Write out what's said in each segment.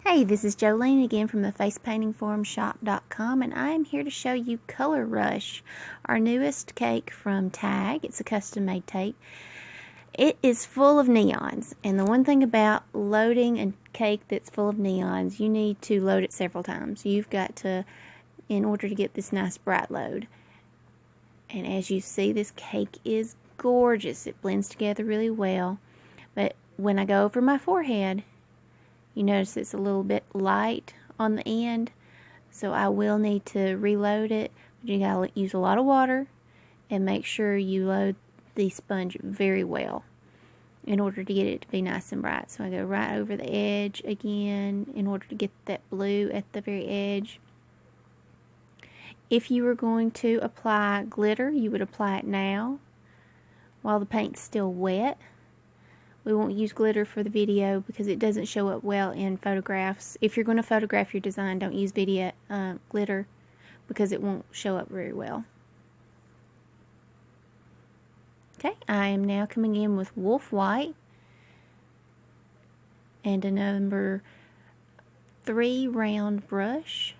Hey, this is Jolene again from the facepaintingforumshop.com, and I am here to show you Color Rush, our newest cake from Tag. It's a custom-made tape. It is full of neons, and the one thing about loading a cake that's full of neons, you need to load it several times. You've got to, in order to get this nice bright load. And as you see, this cake is gorgeous. It blends together really well, but when I go over my forehead, you notice it's a little bit light on the end, so I will need to reload it. But you gotta use a lot of water and make sure you load the sponge very well in order to get it to be nice and bright. So I go right over the edge again in order to get that blue at the very edge. If you were going to apply glitter, you would apply it now while the paint's still wet. We won't use glitter for the video because it doesn't show up well in photographs. If you're going to photograph your design, don't use glitter because it won't show up very well. Okay, I am now coming in with Wolf White and a number 3 round brush.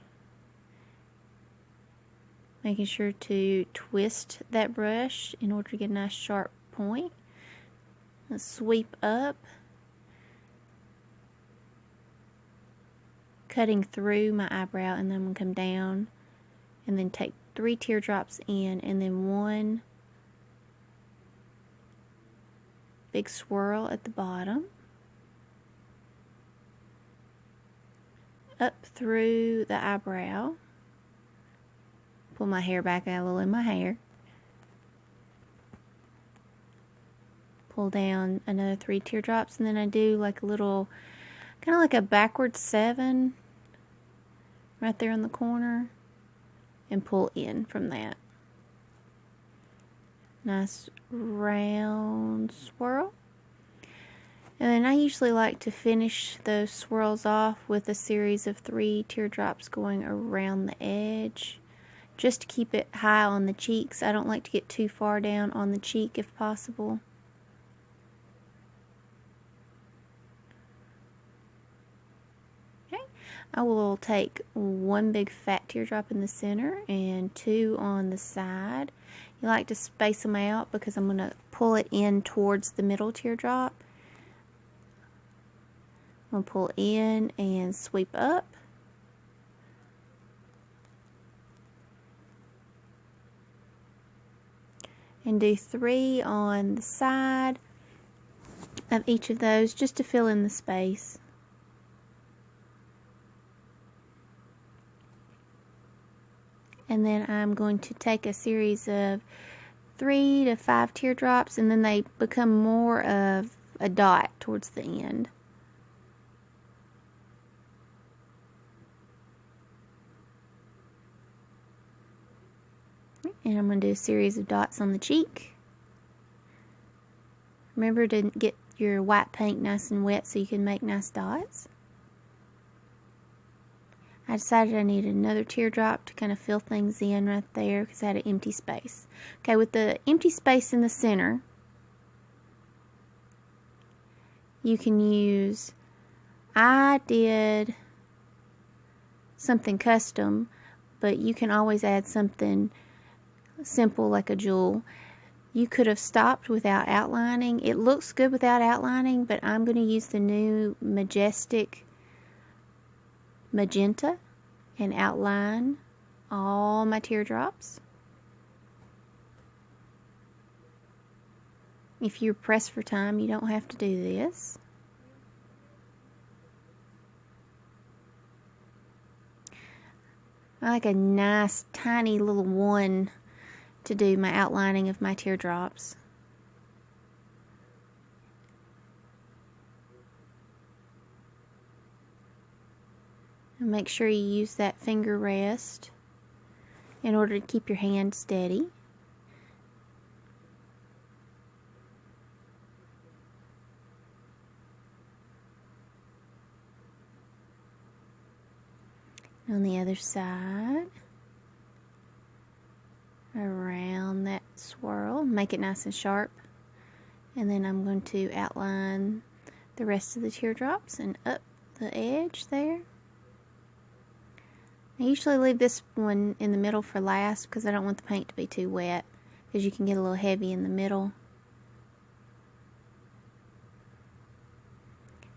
Making sure to twist that brush in order to get a nice sharp point. Sweep up, cutting through my eyebrow, and then I'm going to come down and then take 3 teardrops in, and then 1 big swirl at the bottom, up through the eyebrow. Pull my hair back, I got a little in my hair. Pull down another 3 teardrops, and then I do like a little, kind of like a backward 7 right there in the corner, and pull in from that. Nice round swirl. And then I usually like to finish those swirls off with a series of 3 teardrops going around the edge, just to keep it high on the cheeks. I don't like to get too far down on the cheek if possible. I will take 1 big fat teardrop in the center and 2 on the side. You like to space them out because I'm going to pull it in towards the middle teardrop. I'm going to pull in and sweep up. And do 3 on the side of each of those just to fill in the space. And then I'm going to take a series of 3 to 5 teardrops, and then they become more of a dot towards the end. And I'm going to do a series of dots on the cheek. Remember to get your white paint nice and wet so you can make nice dots. I decided I needed another teardrop to kind of fill things in right there because I had an empty space. Okay, with the empty space in the center, you can use, I did something custom, but you can always add something simple like a jewel. You could have stopped without outlining. It looks good without outlining, but I'm going to use the new Majestic Magenta and outline all my teardrops. If you're pressed for time, you don't have to do this. I like a nice tiny little one to do my outlining of my teardrops. And make sure you use that finger rest in order to keep your hand steady. On the other side, around that swirl, make it nice and sharp, and then I'm going to outline the rest of the teardrops and up the edge there. I usually leave this one in the middle for last because I don't want the paint to be too wet, because you can get a little heavy in the middle.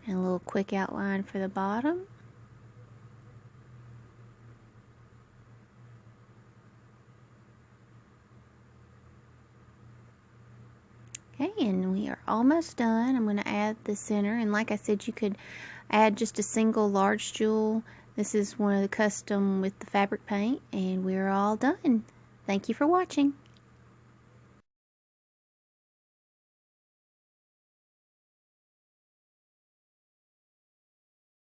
And a little quick outline for the bottom. Okay, and we are almost done. I'm going to add the center, and like I said, you could add just a single large jewel. This is one of the custom with the fabric paint, and we're all done. Thank you for watching.